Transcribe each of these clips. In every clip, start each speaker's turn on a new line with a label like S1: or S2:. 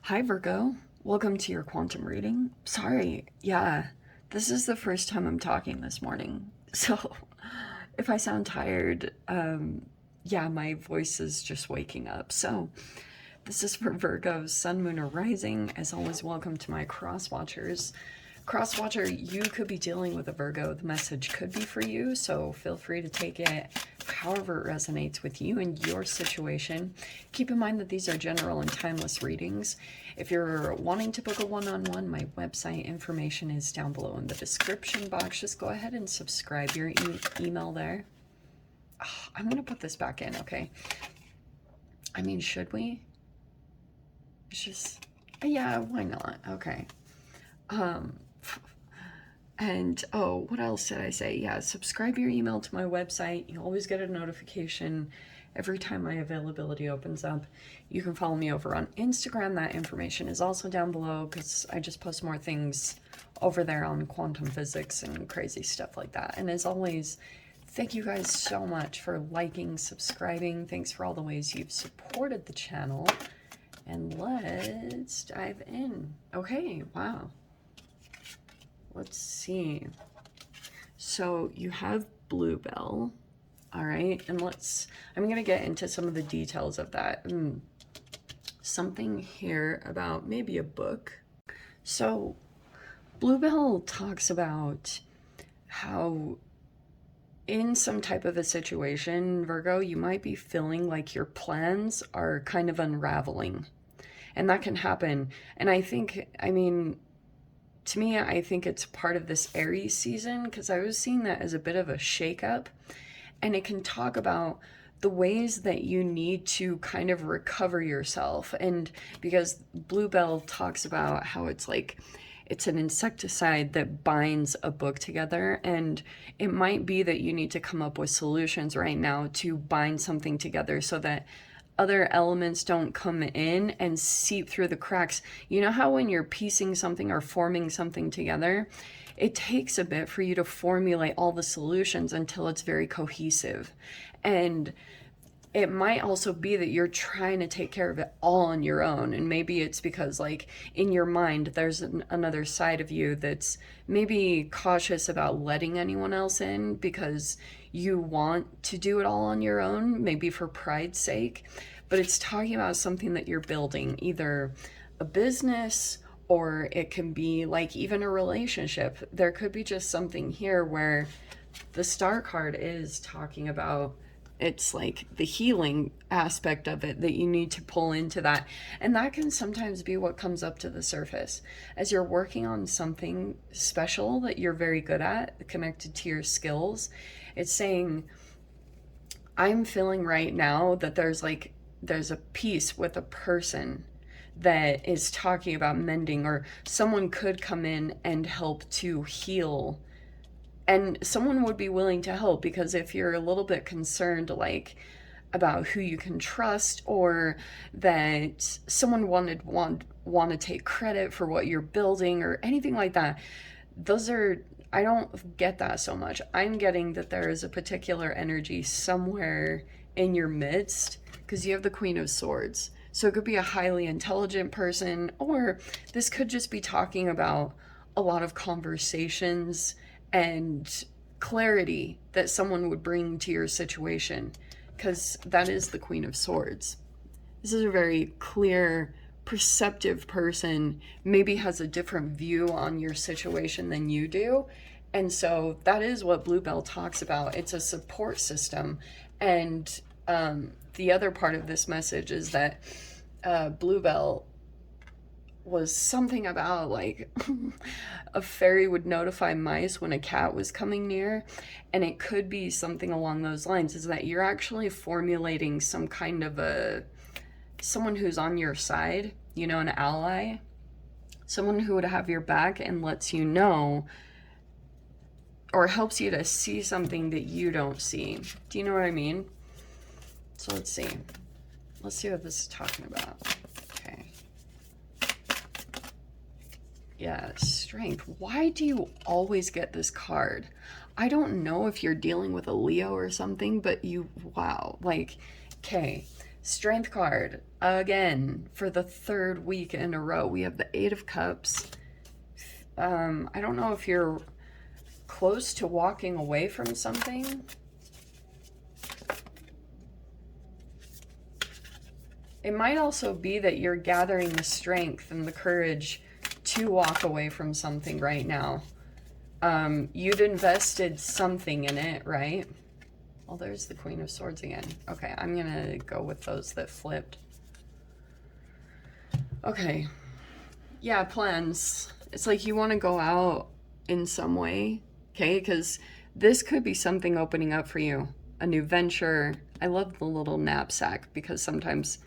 S1: Hi Virgo, welcome to your quantum reading. Sorry, yeah, this is the first time I'm talking this morning. So if I sound tired, yeah, my voice is just waking up. So this is for Virgo's Sun, Moon, or Rising. As always, welcome to my cross watchers. Cross watcher, you could be dealing with a Virgo. The message could be for you, so feel free to take it however it resonates with you and your situation. Keep in mind that these are general and timeless readings. If you're wanting to book a one-on-one, my website information is down below in the description box. Just go ahead and subscribe your email there. Oh, I'm going to put this back in, okay? I mean, should we? It's just, yeah, why not? Okay. And oh, what else did I say? Yeah, subscribe your email to my website. You always get a notification every time my availability opens up. You can follow me over on Instagram. That information is also down below because I just post more things over there on quantum physics and crazy stuff like that. And as always, thank you guys so much for liking, subscribing. Thanks for all the ways you've supported the channel. And let's dive in. Okay, wow. Let's see. So you have Bluebell, all right? And I'm going to get into some of the details of that. Something here about maybe a book. So Bluebell talks about how in some type of a situation, Virgo, you might be feeling like your plans are kind of unraveling. And that can happen. And to me, I think it's part of this Aries season because I was seeing that as a bit of a shakeup. And it can talk about the ways that you need to kind of recover yourself. And because Bluebell talks about how it's an insecticide that binds a book together. And it might be that you need to come up with solutions right now to bind something together so that other elements don't come in and seep through the cracks. You know how when you're piecing something or forming something together, it takes a bit for you to formulate all the solutions until it's very cohesive. And it might also be that you're trying to take care of it all on your own. And maybe it's because in your mind, there's another side of you that's maybe cautious about letting anyone else in because you want to do it all on your own, maybe for pride's sake. But it's talking about something that you're building, either a business or it can be even a relationship. There could be just something here where the Star card is talking about it's the healing aspect of it that you need to pull into that. And that can sometimes be what comes up to the surface as you're working on something special that you're very good at, connected to your skills. It's saying, I'm feeling right now that there's a piece with a person that is talking about mending, or someone could come in and help to heal. And someone would be willing to help because if you're a little bit concerned about who you can trust, or that someone want to take credit for what you're building or anything like that, I don't get that so much. I'm getting that there is a particular energy somewhere in your midst because you have the Queen of Swords. So it could be a highly intelligent person, or this could just be talking about a lot of conversations and clarity that someone would bring to your situation, because that is the Queen of Swords. This is a very clear, perceptive person, maybe has a different view on your situation than you do. And so that is what Bluebell talks about. It's a support system. And the other part of this message is that Bluebell was something about a fairy would notify mice when a cat was coming near. And it could be something along those lines, is that you're actually formulating some kind of someone who's on your side, an ally, someone who would have your back and lets you know or helps you to see something that you don't see. Do you know what I mean? So let's see. Let's see what this is talking about. Okay. Yeah, strength. Why do you always get this card? I don't know if you're dealing with a Leo or something, but wow. Okay. Strength card again for the third week in a row. We have the Eight of Cups. I don't know if you're close to walking away from something. It might also be that you're gathering the strength and the courage to walk away from something right now. You'd invested something in it, right? Well, there's the Queen of Swords again. Okay, I'm gonna go with those that flipped. Okay. Yeah, plans. It's like you want to go out in some way, okay? Because this could be something opening up for you. A new venture. I love the little knapsack because sometimes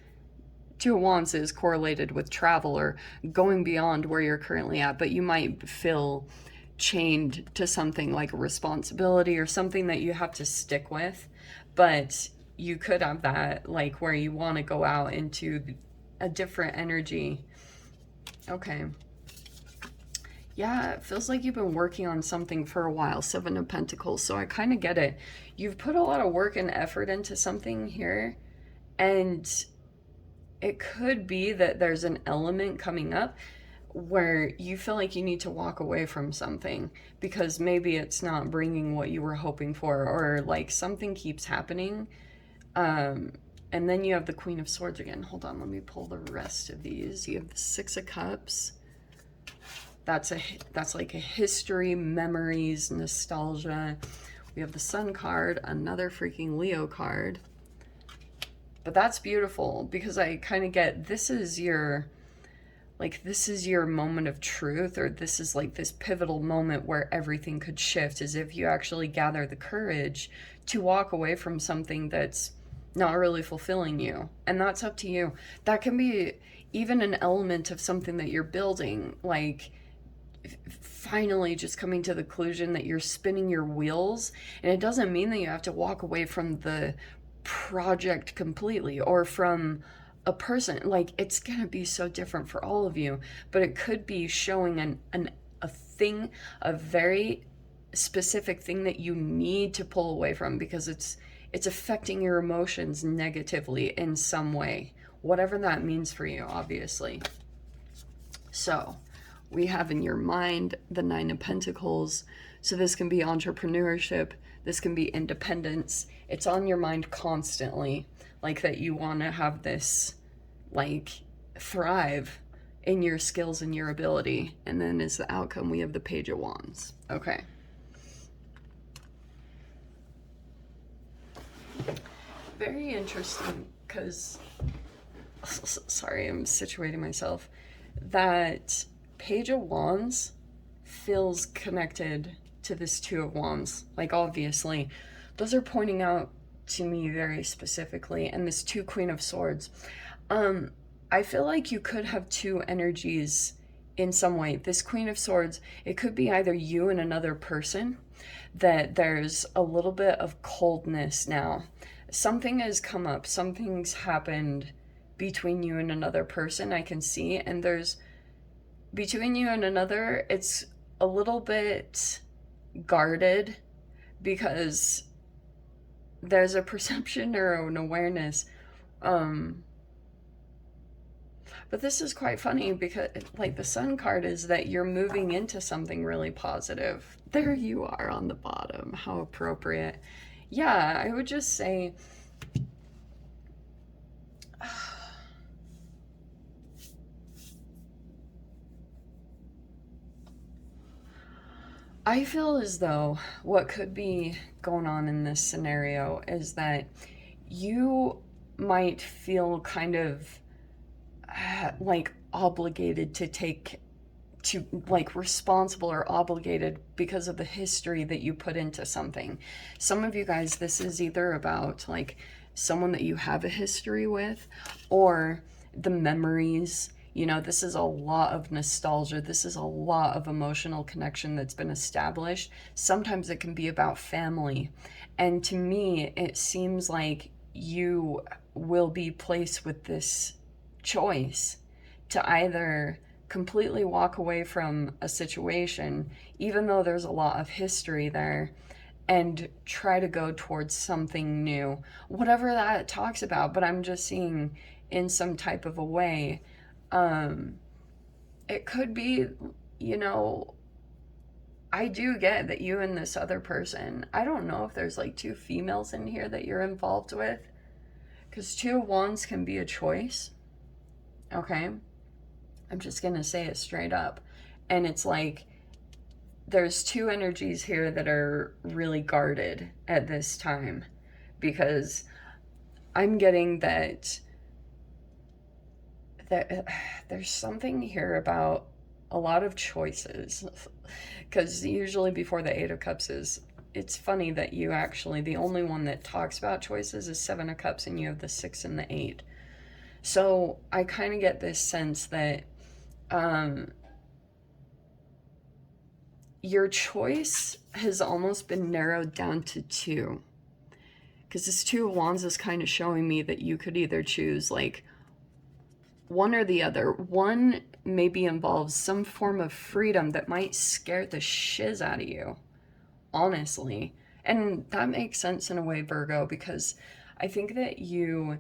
S1: Two of Wands is correlated with travel or going beyond where you're currently at, but you might feel chained to something like a responsibility or something that you have to stick with. But you could have that, like, where you want to go out into a different energy. Okay. Yeah, it feels like you've been working on something for a while. Seven of Pentacles. So I kind of get it. You've put a lot of work and effort into something here, and it could be that there's an element coming up where you feel like you need to walk away from something because maybe it's not bringing what you were hoping for, or like something keeps happening. And then you have the Queen of Swords again. Hold on, let me pull the rest of these. You have the Six of Cups. That's like a history, memories, nostalgia. We have the Sun card, another freaking Leo card. But that's beautiful because I kind of get this is your moment of truth, or this is like this pivotal moment where everything could shift, as if you actually gather the courage to walk away from something that's not really fulfilling you. And that's up to you. That can be even an element of something that you're building, like finally just coming to the conclusion that you're spinning your wheels. And it doesn't mean that you have to walk away from the project completely or from a person. Like, it's gonna be so different for all of you, but it could be showing a very specific thing that you need to pull away from because it's affecting your emotions negatively in some way, whatever that means for you, obviously. So we have in your mind the Nine of Pentacles. So this can be entrepreneurship. This can be independence. It's on your mind constantly, like that you want to have this, like, thrive in your skills and your ability. And then as the outcome, we have the Page of Wands. Okay. Very interesting because, sorry, I'm situating myself. That Page of Wands feels connected to this Two of Wands. Like, obviously, those are pointing out to me very specifically. And this two Queen of Swords. I feel like you could have two energies in some way. This Queen of Swords, it could be either you and another person, that there's a little bit of coldness now. Something has come up. Something's happened between you and another person, I can see. And there's, between you and another, it's a little bit guarded because there's a perception or an awareness. But this is quite funny because, like, the Sun card is that you're moving into something really positive. There you are on the bottom. How appropriate. Yeah, I would just say, I feel as though what could be going on in this scenario is that you might feel kind of like obligated to like responsible or obligated because of the history that you put into something. Some of you guys, this is either about like someone that you have a history with or the memories. You know, this is a lot of nostalgia. This is a lot of emotional connection that's been established. Sometimes it can be about family. And to me, it seems like you will be placed with this choice to either completely walk away from a situation, even though there's a lot of history there, and try to go towards something new, whatever that talks about. But I'm just seeing in some type of a way, um, it could be, you know, I do get that you and this other person, I don't know if there's like two females in here that you're involved with, because two of wands can be a choice. Okay, I'm just gonna say it straight up. And it's like there's two energies here that are really guarded at this time, because I'm getting that there's something here about a lot of choices. Because usually before the Eight of Cups is, it's funny that you actually, the only one that talks about choices is Seven of Cups, and you have the Six and the Eight. So I kind of get this sense that um, your choice has almost been narrowed down to two. Because this Two of Wands is kind of showing me that you could either choose like one or the other. One maybe involves some form of freedom that might scare the shiz out of you, honestly. And that makes sense in a way, Virgo, because I think that you,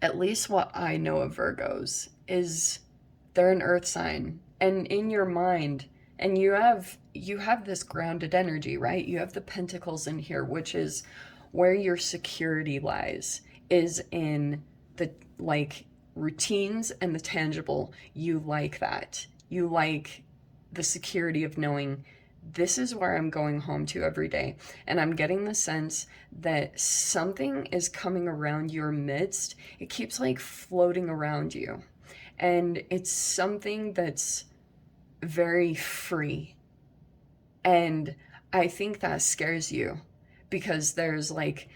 S1: at least what I know of Virgos, is they're an earth sign. And in your mind, and you have this grounded energy, right? You have the pentacles in here, which is where your security lies, is in the like routines and the tangible. You like that. You like the security of knowing this is where I'm going home to every day. And I'm getting the sense that something is coming around your midst. It keeps like floating around you. And it's something that's very free. And I think that scares you, because there's like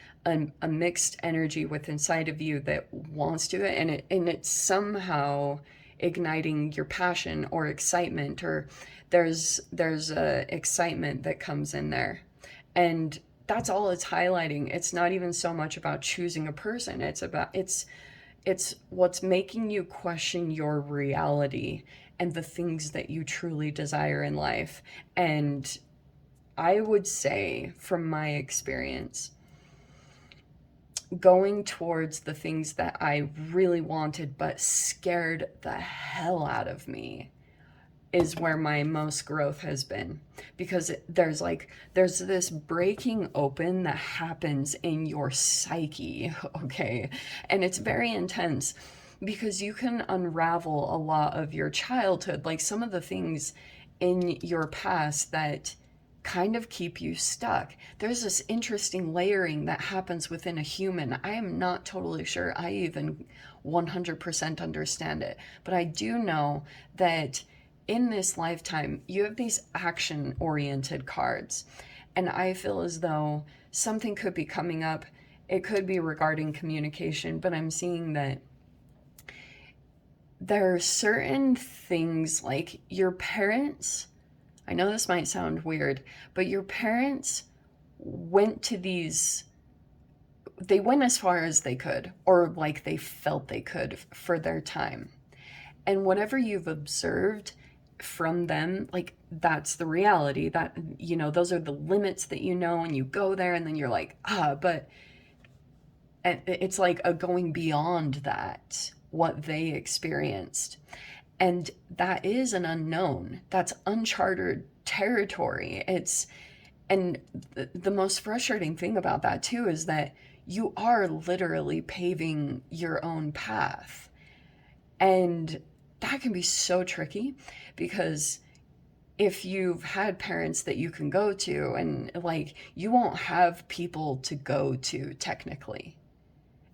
S1: a mixed energy with inside of you that wants to it, and it's somehow igniting your passion or excitement, or there's a excitement that comes in there. And that's all it's highlighting. It's not even so much about choosing a person. It's what's making you question your reality and the things that you truly desire in life. And I would say, from my experience, going towards the things that I really wanted but scared the hell out of me is where my most growth has been. Because there's this breaking open that happens in your psyche, okay? And it's very intense, because you can unravel a lot of your childhood, like some of the things in your past that kind of keep you stuck. There's this interesting layering that happens within a human. I am not totally sure I even 100% understand it, but I do know that in this lifetime, you have these action-oriented cards, and I feel as though something could be coming up. It could be regarding communication, but I'm seeing that there are certain things like your parents. I know this might sound weird, but your parents went to these, they went as far as they could, or like they felt they could for their time. And whatever you've observed from them, like that's the reality, that, you know, those are the limits that you know, and you go there and then you're like, but it's like a going beyond that, what they experienced. And that is an unknown. That's uncharted territory. And the most frustrating thing about that too is that you are literally paving your own path. And that can be so tricky, because if you've had parents that you can go to, and like you won't have people to go to technically,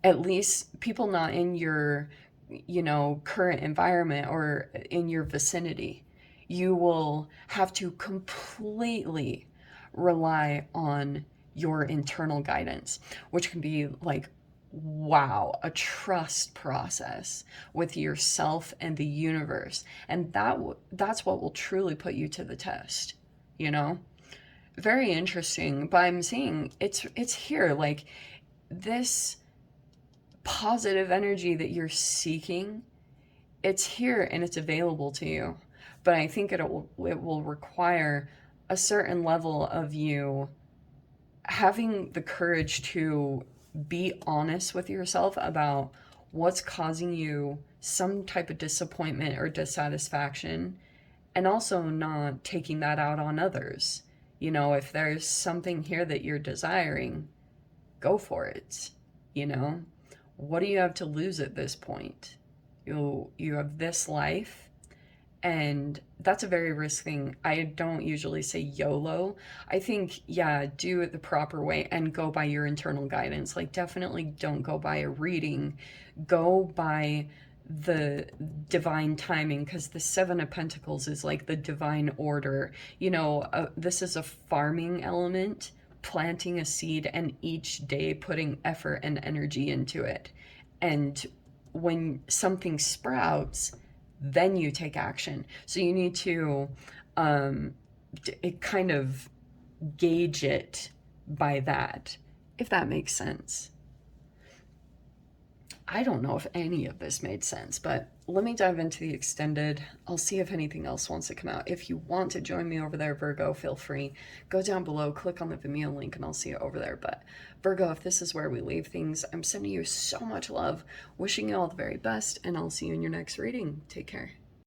S1: at least people not in your, you know, current environment or in your vicinity. You will have to completely rely on your internal guidance, which can be like, wow, a trust process with yourself and the universe. And that's what will truly put you to the test, you know? Very interesting. But I'm seeing it's here, like this positive energy that you're seeking, it's here and it's available to you. But I think it will require a certain level of you having the courage to be honest with yourself about what's causing you some type of disappointment or dissatisfaction, and also not taking that out on others. You know, if there's something here that you're desiring, go for it. You know, what do you have to lose at this point? You have this life, and that's a very risk thing. I don't usually say YOLO. I think, yeah, do it the proper way and go by your internal guidance. Like, definitely don't go by a reading. Go by the divine timing, because the Seven of Pentacles is like the divine order. You know, this is a farming element, planting a seed and each day putting effort and energy into it. And when something sprouts, then you take action. So you need to kind of gauge it by that, if that makes sense. I don't know if any of this made sense, but let me dive into the extended. I'll see if anything else wants to come out. If you want to join me over there, Virgo, feel free. Go down below, click on the Vimeo link, and I'll see you over there. But Virgo, if this is where we leave things, I'm sending you so much love, wishing you all the very best, and I'll see you in your next reading. Take care.